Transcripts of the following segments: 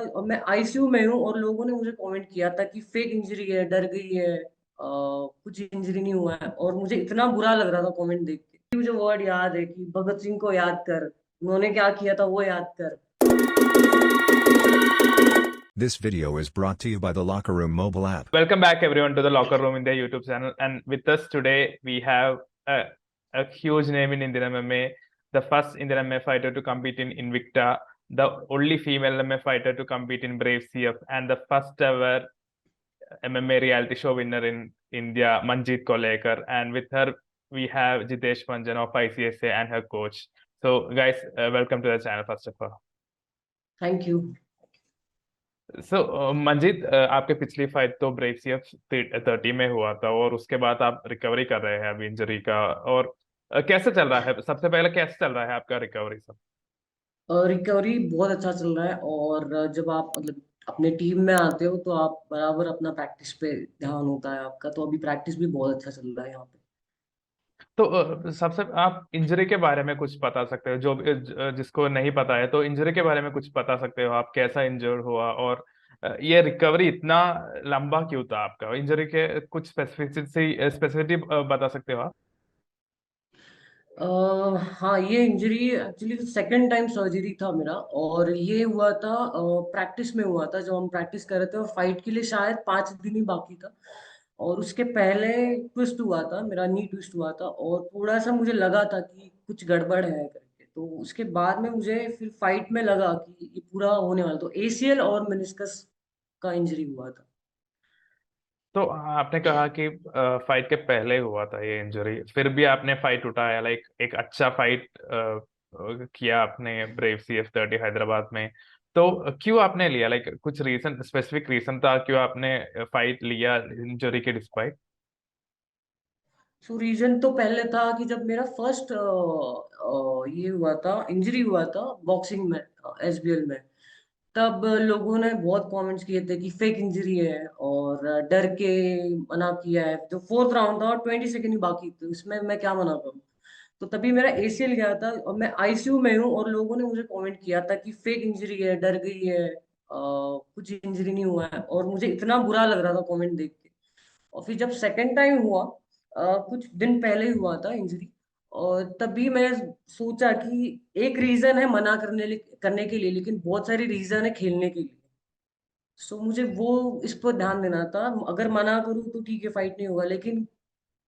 और मैं आईसीयू में हूँ और लोगों ने मुझे कमेंट किया था कि फेक इंजरी है, डर गई है, कुछ इंजरी नहीं हुआ है। और मुझे इतना बुरा लग रहा था कमेंट देख के। मुझे वर्ड याद है कि भगत सिंह को याद कर, उन्होंने क्या किया था वो याद कर। This video is brought to you by the LockerRoom mobile app. Welcome back everyone to the LockerRoom India YouTube channel, and with us today we have a huge name in Indian MMA, the first Indian MMA fighter to compete in Invicta, the only female MMA fighter to compete in Brave CF, and the first ever MMA reality show winner in India, Manjit Kolekar. And with her we have Jitesh Banjan of ICSA and her coach. So guys, welcome to the channel first of all. Thank you. Manjeet, आपके पिछली fight तो brave CF 30 में हुआ था और उसके बाद आप रिकवरी कर रहे हैं अभी इंजरी का। और कैसे चल रहा है, सबसे पहले कैसे चल रहा है आपका रिकवरी सब? रिकवरी बहुत अच्छा चल रहा है। और जब आप मतलब अपने टीम में आते हो तो आप बराबर अपना प्रैक्टिस पे ध्यान होता है आपका। तो अभी प्रैक्टिस भी बहुत अच्छा चल रहा है यहाँ पे। तो सबसे आप इंजरी के बारे में कुछ बता सकते हो, जो जिसको नहीं पता है तो इंजरी के बारे में कुछ बता सकते हो आप, कैसा इंजर्ड हुआ और ये रिकवरी इतना लंबा क्यों था आपका? इंजरी के कुछ स्पेसिफिसिटी बता सकते हो आप? हाँ, ये injury actually second time surgery था मेरा। और ये हुआ था प्रैक्टिस में हुआ था, जब हम प्रैक्टिस कर रहे थे और फाइट के लिए शायद 5 दिन ही बाकी था। और उसके पहले ट्विस्ट हुआ था, मेरा नी ट्विस्ट हुआ था और थोड़ा सा मुझे लगा था कि कुछ गड़बड़ है करके। तो उसके बाद में मुझे फिर फाइट में लगा कि ये पूरा होने वाला। तो एसीएल और मेनिस्कस का इंजरी हुआ था। तो आपने कहा कि फाइट के पहले हुआ था ये इंजरी, फिर भी आपने फाइट उठाया, लाइक एक अच्छा फाइट किया आपने ब्रेव CF 30 हैदराबाद में। तो क्यों आपने लिया, लाइक कुछ रीजन, स्पेसिफिक रीजन था क्यों आपने फाइट लिया इंजरी के डिस्पाइट? सो रीजन तो पहले था कि जब मेरा फर्स्ट ये हुआ था, इंजरी हुआ था बॉक्सिंग में, एसबीएल में। तब लोगों ने बहुत कमेंट्स किए थे कि फेक इंजरी है और डर के मना किया है। जो फोर्थ राउंड था और 20 सेकंड ही बाकी थे, उसमें मैं क्या मना करूं। तो तभी मेरा एसीएल गया था और मैं आईसीयू में हूँ और लोगों ने मुझे कमेंट किया था कि फेक इंजरी है, डर गई है, कुछ इंजरी नहीं हुआ है। और मुझे इतना बुरा लग रहा था कमेंट देख के। और फिर जब सेकंड टाइम हुआ, कुछ दिन पहले ही हुआ था इंजरी। और तभी मैं सोचा कि एक रीजन है मना करने के लिए, लेकिन बहुत सारी रीजन है खेलने के लिए। सो मुझे वो इस पर ध्यान देना था। अगर मना करूँ तो ठीक है, फाइट नहीं होगा। लेकिन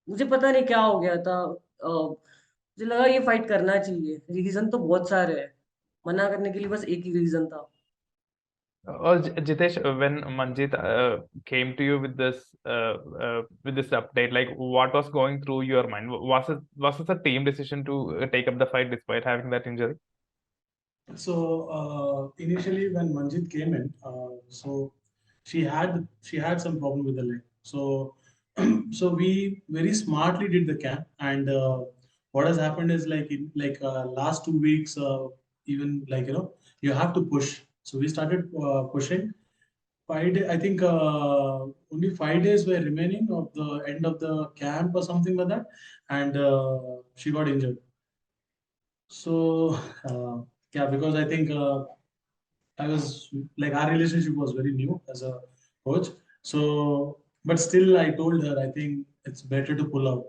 मुझे पता नहीं क्या हो गया था। मुझे लगा ये फाइट करना चाहिए। रीजन तो बहुत सारे हैं, मना करने के लिए बस एक ही रीजन था। और Jitesh, when Manjit came to you with this update, like what was going through your mind? Was it a team decision to take up the fight despite having that injury? So initially, when Manjit came in, so she had some problem with the leg. So so we very smartly did the camp, and what has happened is like in last 2 weeks, even you have to push. So we started pushing. 5 days, I think only 5 days were remaining of the end of the camp or something like that, and she got injured. So yeah, because I think I was like our relationship was very new as a coach. So, but still, I told her I think it's better to pull out.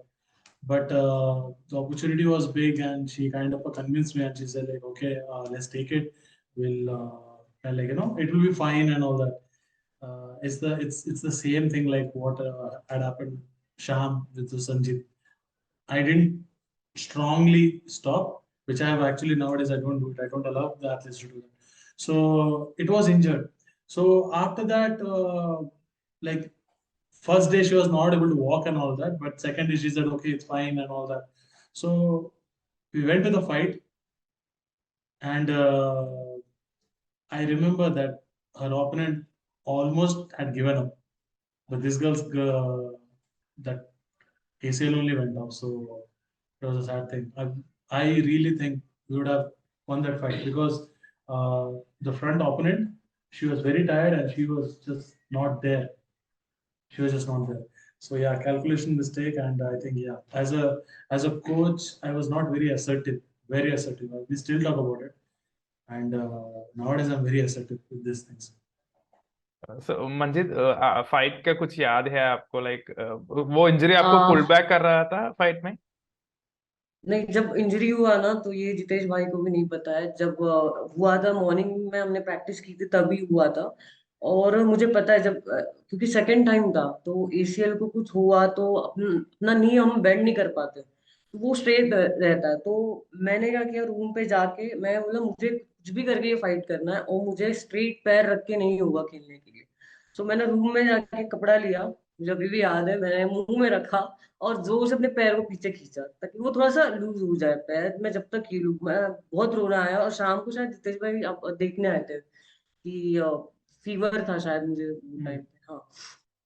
But the opportunity was big, and she kind of convinced me, and she said like, okay, let's take it. We'll and it will be fine and all that. It's the same thing like what had happened Sham with Sanjit. I didn't strongly stop, which I have actually nowadays I don't do it. I don't allow the athletes to do that. So it was injured. So after that, like first day she was not able to walk and all that, but second day she said okay, it's fine and all that. So we went to the fight, and I remember that her opponent almost had given up, but this girl's that ACL only went off, so it was a sad thing. I really think we would have won that fight because the front opponent, she was very tired and she was just not there. She was just not there. So yeah, calculation mistake, and I think yeah, as a coach, I was not very assertive. Very assertive. We still talk about it. and nowadays I'm very assertive with these things. So Manjit fight का कुछ याद है आपको like वो injury आपको पुल आ, back कर रहा था फाइट में? नहीं, जब इंजरी हुआ ना तो ये जितेश भाई को भी नहीं पता है। जब हुआ था मॉर्निंग में हमने प्रैक्टिस की थी तभी हुआ था। और मुझे पता है जब क्योंकि सेकंड टाइम था तो एसीएल को कुछ हुआ तो अपना नी हम बेंड नहीं कर पाते, तो वो स्ट्रेट रहता है। तो मैंने क्या किया, रूम पे जाके मैं बोला मुझे कुछ भी करके ये फाइट करना है और मुझे स्ट्रेट पैर रख के नहीं होगा खेलने के लिए। तो मैंने रूम में जाके कपड़ा लिया, मुझे अभी भी याद है, मैंने मुंह में रखा और जोर से अपने पैर को पीछे खींचा ताकि वो थोड़ा सा लूज हो जाए पैर। मैं जब तक खेलूं, मैं बहुत रोना आया। और शाम को शायद जितेश भाई आप देखने आए थे कि फीवर था शायद मुझे वो Hmm. टाइम पे। हाँ,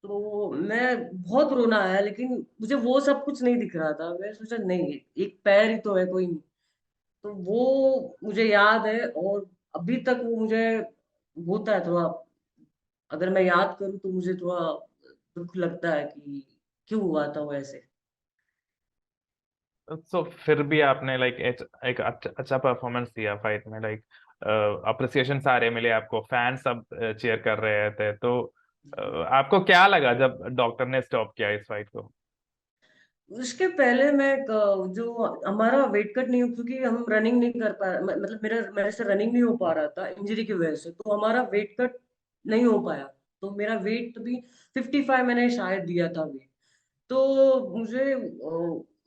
तो मैं बहुत रोना आया, लेकिन मुझे वो सब कुछ नहीं दिख रहा था। मैं सोचा नहीं, एक पैर ही तो है, कोई नहीं। तो वो मुझे याद है और अभी तक वो मुझे होता है थोड़ा। अगर मैं याद करूँ तो मुझे थोड़ा दुख लगता है कि क्यों हुआ था वो ऐसे। सो फिर भी आपने लाइक एक अच्छा परफॉर्मेंस दिया फाइट में, लाइक अप्रिसिएशन सारे मिले आपको, फैन सब चीयर कर रहे थे, तो आपको क्या लगा जब डॉक्टर ने स्टॉप किया इस फाइट को? उसके पहले मैं जो हमारा वेट कट नहीं हो, क्योंकि हम रनिंग नहीं कर पा मतलब मेरे से रनिंग नहीं हो पा रहा था इंजरी की वजह से, तो हमारा वेट कट नहीं हो पाया। तो मेरा वेट भी 55 मैंने शायद दिया था वेट। तो मुझे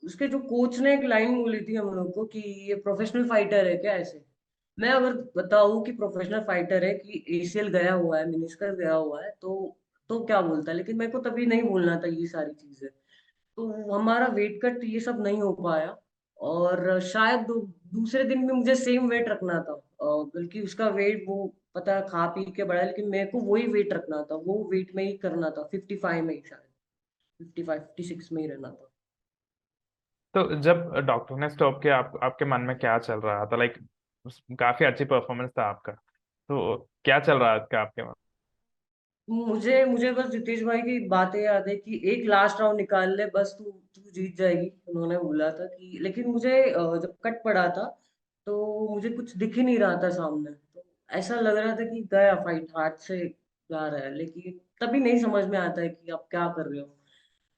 उसके जो कोच ने एक लाइन बोली थी हम लोग को कि ये प्रोफेशनल फाइटर है क्या ऐसे। मैं अगर बताऊं कि प्रोफेशनल फाइटर है कि एसीएल गया हुआ है, मिनिस्कर गया हुआ है, तो क्या बोलता है, लेकिन मेरे को तभी नहीं बोलना था ये सारी चीजें। तो हमारा वेट कट ये सब नहीं हो पाया। और शायद दूसरे दिन भी मुझे सेम वेट रखना था, बल्कि उसका वेट वो पता खा पी के बढ़ा, लेकिन मेरे को वही वेट रखना था, वो वेट में ही करना था, 55 में ही शायद, 55 56 में ही रहना था। तो जब डॉक्टर ने स्टॉप किया आपके मन में क्या चल रहा था, लाइक काफी अच्छी परफॉर्मेंस था आपका, तो क्या चल रहा था आपके मन? मुझे मुझे बस जितेश भाई की बातें याद है कि एक लास्ट राउंड निकाल ले बस, तू तू जीत जाएगी, उन्होंने बोला था कि। लेकिन मुझे जब कट पड़ा था तो मुझे कुछ दिख ही नहीं रहा था सामने, तो ऐसा लग रहा था कि गया फाइट, हाथ से जा रहा है, लेकिन तभी नहीं समझ में आता है कि आप क्या कर रहे हो।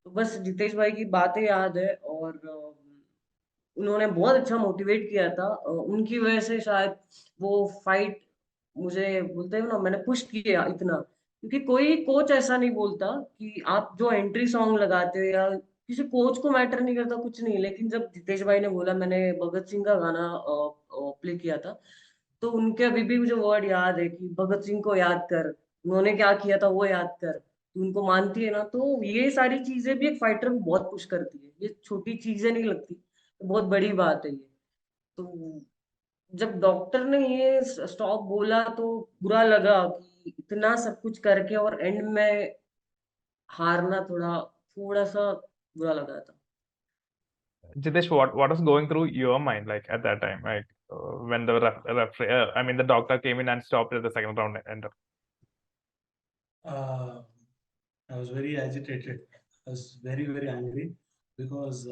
तो बस जितेश भाई की बातें याद है। और उन्होंने बहुत अच्छा मोटिवेट किया था, उनकी वजह से शायद वो फाइट, मुझे बोलते हैं ना, मैंने पुश किया इतना। क्योंकि कोई कोच ऐसा नहीं बोलता कि आप जो एंट्री सॉन्ग लगाते हो, या किसी कोच को मैटर नहीं करता कुछ नहीं, लेकिन जब जितेश भाई ने बोला, मैंने भगत सिंह का गाना प्ले किया था, तो उनके अभी भी मुझे वर्ड याद है कि भगत सिंह को याद कर, उन्होंने क्या किया था वो याद कर, तू उनको मानती है ना। तो ये सारी चीजें भी एक फाइटर को बहुत पुश करती है, ये छोटी चीजें नहीं लगती, बहुत बड़ी बात है ये। तो जब डॉक्टर ने ये स्टॉप बोला तो बुरा लगा कि इतना सब कुछ करके और एंड में हारना, थोड़ा थोड़ा सा बुरा लगा था। Jitesh, what was going through your mind like at that time, like when the referee, I mean the doctor came in and stopped at the second round and Uh, I was very agitated. I was very, very angry because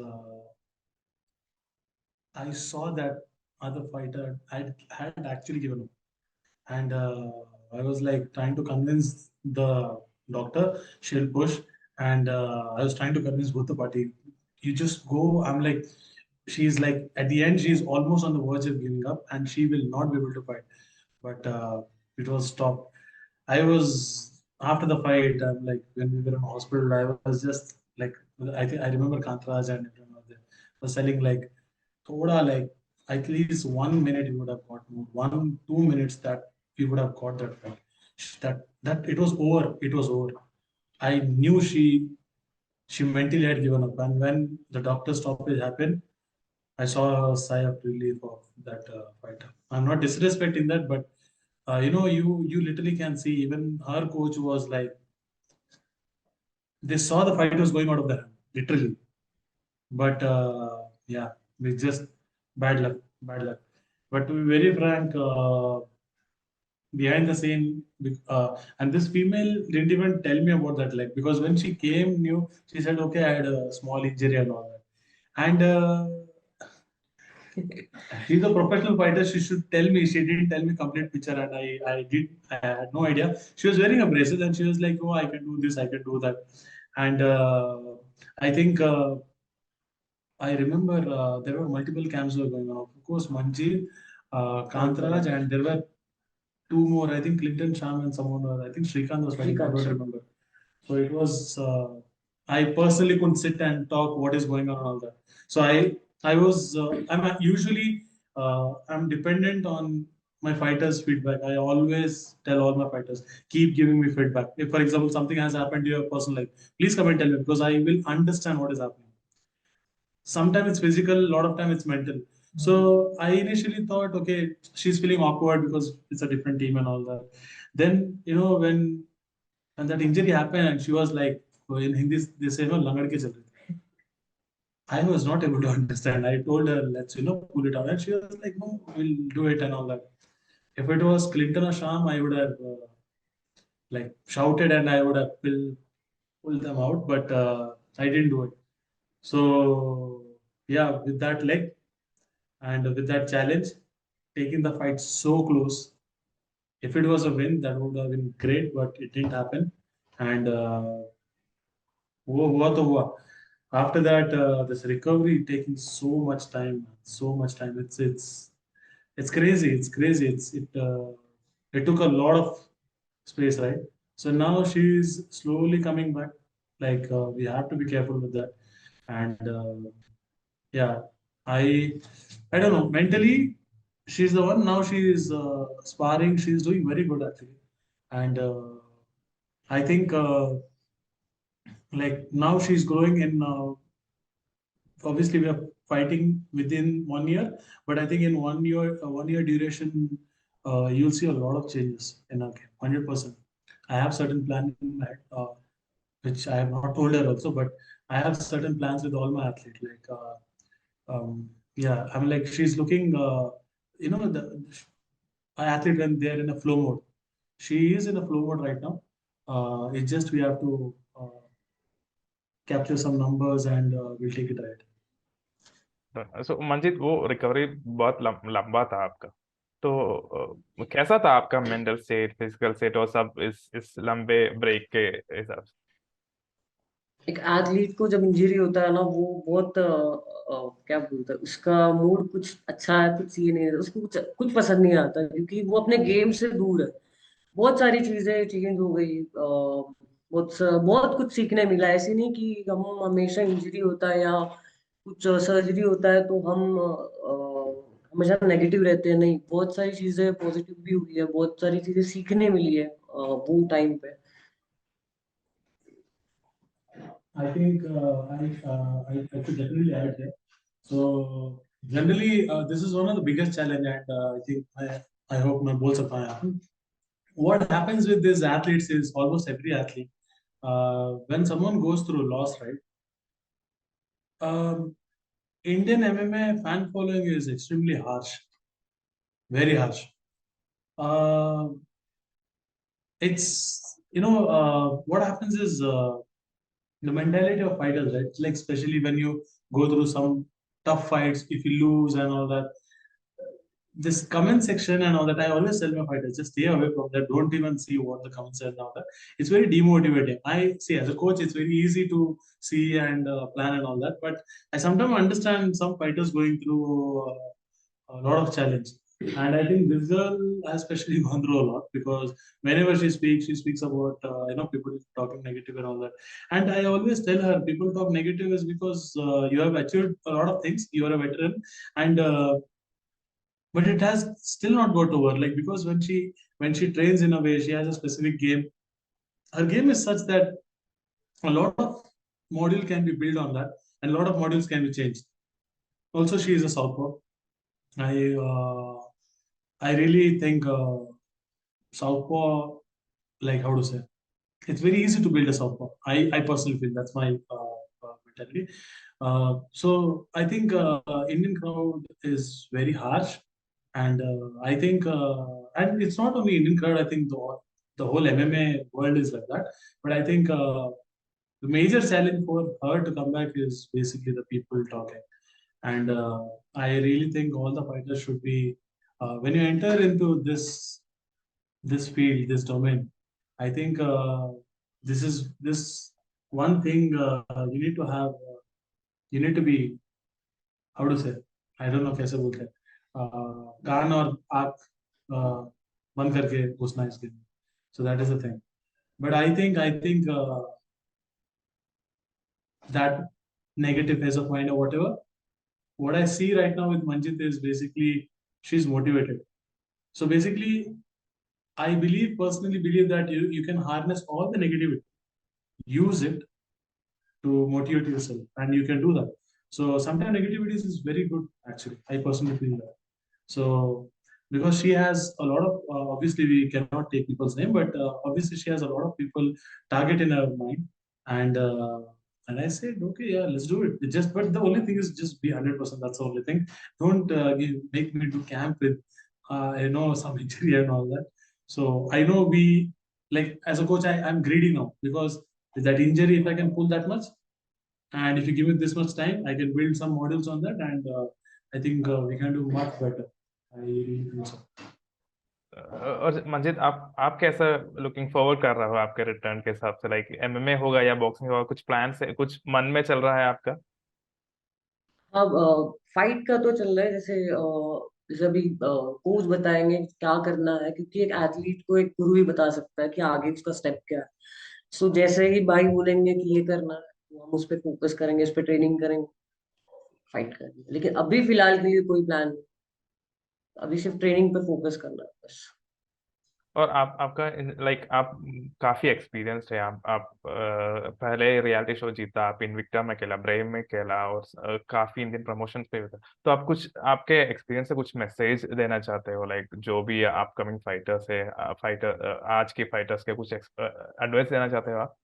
I saw that other fighter had actually given up, and I was like trying to convince the doctor she'll push, and I was trying to convince both the party. You just go. I'm like, she's like at the end, she's almost on the verge of giving up, and she will not be able to fight. But it was stopped. I was after the fight. I'm like when we were in hospital, I was just like I think I remember Kantraj and everyone was there was selling like thoda like at least 1 minute we would have got more 1 2 minutes that we would have got that fight. That it was over. It was over. I knew she mentally had given up, and when the doctor stoppage happened, I saw a sigh of relief of that fighter. I'm not disrespecting that, but you literally can see even her coach was like they saw the fight was going out of their hand, literally. But yeah, it's just bad luck, bad luck. But to be very frank, behind the scene, and this female didn't even tell me about that, like because when she came new, she said, "Okay, I had a small injury and all that," and She's a professional fighter. She should tell me. She didn't tell me complete picture, and I had no idea. She was wearing a bracelet, and she was like, "Oh, I can do this. I can do that." And I think I remember there were multiple camps were going on. Of course, Manjit, Kantaraj, and there were two more. I think Clinton Sham and someone. I think Srikanth was fighting. I don't remember. So it was. I personally couldn't sit and talk what is going on and all that. So I was. Usually I'm dependent on my fighters' feedback. I always tell all my fighters, keep giving me feedback. If, for example, something has happened to your personal life, please come and tell me because I will understand what is happening. Sometimes it's physical, a lot of time it's mental. So I initially thought, okay, she's feeling awkward because it's a different team and all that. Then, when that injury happened and she was like, in Hindi, they say, no, langad ke chal rahe the. I was not able to understand. I told her, let's, pull it out. And she was like, no, we'll do it and all that. If it was Clinton or Sham, I would have like shouted and I would have pulled them out, but I didn't do it. So, yeah, with that leg, and with that challenge, taking the fight so close. If it was a win, that would have been great, but it didn't happen. And hua to hua. After that, this recovery taking so much time, so much time. It's crazy. It's crazy. It took a lot of space, right? So now she's slowly coming back. Like we have to be careful with that. And yeah, I I don't know. Mentally, she's the one. Now she is sparring. She's doing very good actually, and I think like now she's growing in. Obviously, we are fighting within 1 year, but I think in 1 year, 1 year duration, you'll see a lot of changes in our game. 100%. I have certain plan in my head, which I have not told her also, but I have certain plans with all my athletes. Like, yeah, I mean, like she's looking. The athlete when they're in a flow mode. She is in a flow mode right now. It's just we have to capture some numbers and we'll take it right. सो मंजित, वो recovery बहुत लंबा था आपका, तो कैसा था आपका mental set, physical set और सब इस लंबे ब्रेक के हिसाब से? एक एथलीट को जब इंजरी होता है ना, वो बहुत क्या बोलता है, उसका मूड कुछ अच्छा है, कुछ ये नहीं है, उसको कुछ पसंद नहीं आता क्योंकि वो अपने गेम से दूर है। बहुत सारी चीजें चेंज हो गई, बहुत कुछ सीखने मिला। ऐसे नहीं कि हम हमेशा इंजरी होता है या कुछ सर्जरी होता है तो हम हमेशा नेगेटिव रहते हैं, नहीं, बहुत सारी चीजें पॉजिटिव भी हुई है, बहुत सारी चीजें सीखने मिली है वो टाइम पे। I think I could definitely add here. So generally, this is one of the biggest challenge, and I think I hope my both of my what happens with these athletes is almost every athlete when someone goes through loss, right? Um, Indian MMA fan following is extremely harsh, very harsh. Uh, it's what happens is the mentality of fighters, right? Like especially when you go through some tough fights, if you lose and all that, this comment section and all that, I always tell my fighters, just stay away from that. Don't even see what the comments are and all that. It's very demotivating. I see as a coach, it's very easy to see and plan and all that. But I sometimes understand some fighters going through a lot of challenge. And I think this girl has especially gone through a lot because whenever she speaks about people talking negative and all that. And I always tell her, people talk negative is because you have achieved a lot of things. You are a veteran, and but it has still not got over. Like because when she trains in a way, she has a specific game. Her game is such that a lot of module can be built on that, and a lot of modules can be changed. Also, she is a southpaw. I uh, I really think southpaw, like how to say, it's very easy to build a southpaw. I personally feel that's my mentality. So I think Indian crowd is very harsh, and I think and it's not only Indian crowd. I think the whole MMA world is like that. But I think the major challenge for her to come back is basically the people talking. And I really think all the fighters should be when you enter into this field, this domain. I think this one thing you need to have. You need to be, how to say, I don't know कैसे बोलते हैं, कान और आँख बंद करके घुसना इसके लिए. So that is the thing. But I think that negative phase of mind or whatever. What I see right now with Manjit is basically she's motivated. So basically, I personally believe that you can harness all the negativity, use it to motivate yourself, and you can do that. So sometimes negativity is very good, actually. I personally feel that. So because she has a lot of, obviously we cannot take people's name, but obviously she has a lot of people target in her mind, and and I said, okay, yeah, let's do it. But the only thing is just be 100%. That's the only thing. Don't make me do camp with, some injury and all that. So I know like as a coach, I'm greedy now because with that injury, if I can pull that much, and if you give me this much time, I can build some models on that, and I think we can do much better. I really think so. और मंजित, आप कैसा looking forward कर रहे हो आपके return के हिसाब से? लाइक एमएमए होगा या बॉक्सिंग होगा? कुछ प्लान से कुछ मन में चल रहा है आपका? अब फाइट का तो चल रहा है, जैसे अभी कोच बताएंगे क्या करना है, क्योंकि एक एथलीट को एक गुरु ही बता सकता है कि आगे उसका स्टेप क्या है. सो जैसे ही भाई बोलेंगे कि ये करना है, तो हम उस पर फोकस करेंगे, उस पर ट्रेनिंग करेंगे, फाइट करेंगे. लेकिन अभी फिलहाल के लिए कोई प्लान नहीं. अभी सिर्फ ट्रेनिंग पे फोकस करना है बस. और आपका लाइक आप काफी एक्सपीरियंस्ड है. आप पहले रियलिटी शो जीता, आप इनविक्टा में खेला, ब्रेव में खेला, और काफी इंडियन प्रमोशंस पे भी था. तो आप कुछ आपके एक्सपीरियंस से कुछ मैसेज देना चाहते हो, लाइक जो भी अपकमिंग फाइटर्स है, आज के फाइटर्स के कुछ एडवाइस देना चाहते हो आप?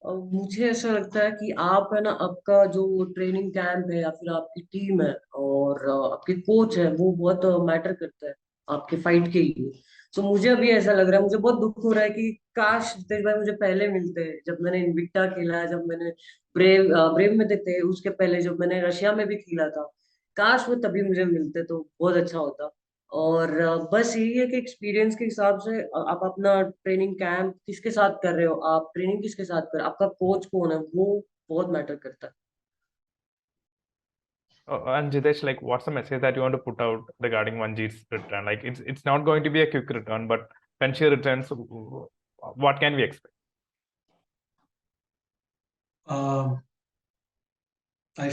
मुझे ऐसा लगता है कि आप है ना, आपका जो ट्रेनिंग कैंप है या फिर आपकी टीम है और आपके कोच है, वो बहुत मैटर करता है आपके फाइट के लिए. तो मुझे अभी ऐसा लग रहा है, मुझे बहुत दुख हो रहा है कि काश जितेश भाई मुझे पहले मिलते, जब मैंने इनविक्टा खेला, जब मैंने ब्रेव में थे, उसके पहले जब मैंने रशिया में भी खेला था. काश वो तभी मुझे मिलते तो बहुत अच्छा होता. और बस यही है कि एक्सपीरियंस के हिसाब से आप अपना ट्रेनिंग कैंप किसके साथ कर रहे हो, आप ट्रेनिंग किसके साथ कर रहे हो, आपका कोच कौन है, वो बहुत मैटर करता है. And Jitesh, like, what's the message that you want to put out regarding Manjeet's return? Like, it's not going to be a quick return, but when she returns, what can we expect? I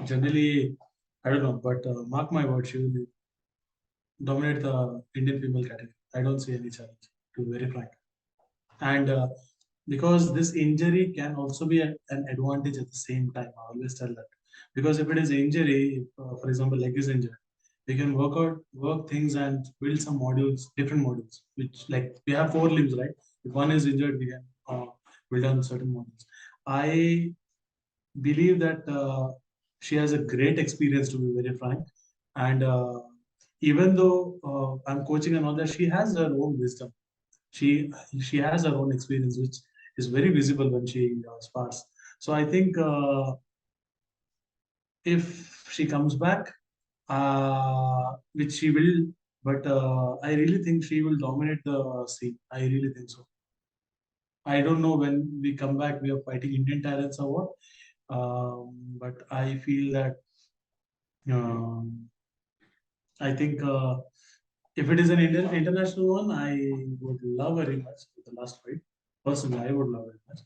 generally, I don't know, but mark my word, she will dominate the Indian female category. I don't see any challenge, to be very frank. And because this injury can also be an advantage at the same time. I always tell that. Because if it is injury, for example, leg is injured, we can work things and build some modules, different modules, which like we have 4 limbs, right? If one is injured, we can build on certain modules. I believe that she has a great experience, to be very frank. And even though I'm coaching and all that, she has her own wisdom. She has her own experience, which is very visible when she spars. So I think if she comes back, which she will, but I really think she will dominate the scene. I really think so. I don't know when we come back, we are fighting Indian talents or what. But I feel that um, I think if it is an international one, I would love a rematch with the last fight. Personally, I would love a rematch.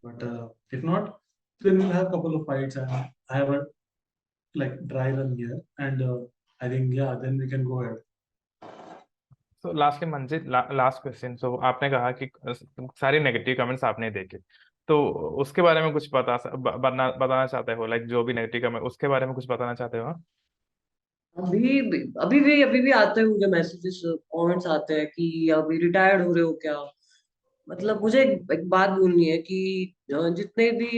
But if not, then we'll have a couple of fights and I have a like dry run here. And I think, yeah, then we can go ahead. So lastly, Manjit, last question. So आपने कहा कि सारी negative comments आपने देखे, तो उसके बारे में कुछ बताना चाहते हो? लाइक जो भी नेगेटिव कमेंट, उसके बारे में कुछ बताना चाहते हो? अभी भी आते हैं मुझे मैसेजेस, कमेंट्स आते हैं कि अभी रिटायर्ड हो रहे हो क्या. मतलब मुझे एक बात बोलनी है कि जितने भी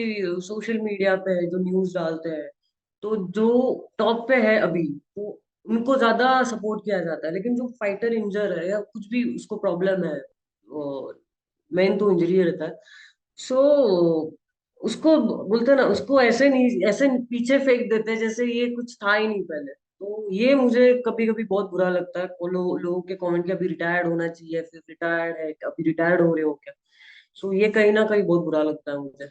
सोशल मीडिया पे जो न्यूज डालते हैं, तो जो टॉप पे है अभी, तो उनको ज्यादा सपोर्ट किया जाता है. लेकिन जो फाइटर इंजर है या कुछ भी उसको प्रॉब्लम है, मेन तो इंजरी रहता है. सो उसको बोलते ना, उसको ऐसे नहीं, ऐसे पीछे फेंक देते जैसे ये कुछ था ही नहीं पहले। तो ये मुझे कभी कभी बहुत बुरा लगता है। लोगों के कमेंट के अभी रिटायर्ड होना चाहिए, फिर रिटायर्ड है, अभी रिटायर्ड हो रहे हो क्या। सो ये कहीं ना कहीं बहुत बुरा लगता है मुझे।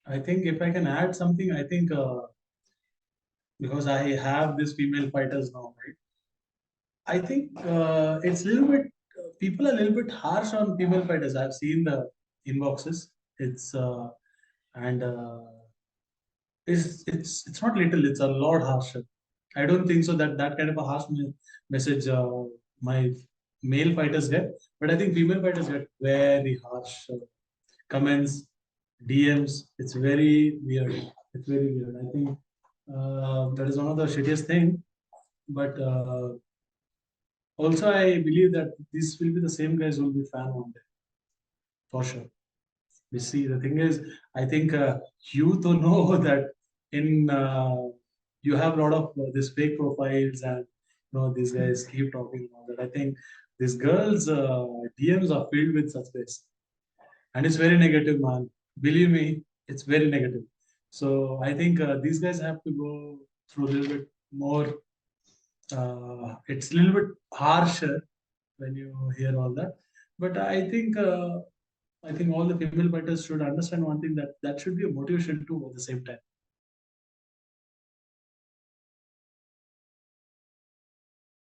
I think if I can add something, I think because I have these female fighters now, right? I think it's a little bit people are a little bit harsh on female fighters. I've seen the inboxes. It's and it's not little. It's a lot harsher. I don't think so that that kind of a harsh message my male fighters get, but I think female fighters get very harsh comments, DMs. It's very weird. It's very weird. I think that is one of the shittiest thing. But also, I believe that these will be the same guys who will be fan one day for sure. We see the thing is, I think you to know that in you have a lot of these fake profiles and these guys keep talking about that. I think these girls DMs are filled with such guys, and it's very negative, man. Believe me, it's very negative. So I think these guys have to go through a little bit more. It's a little bit harsher when you hear all that, but I think all the female fighters should understand one thing, that that should be a motivation too at the same time.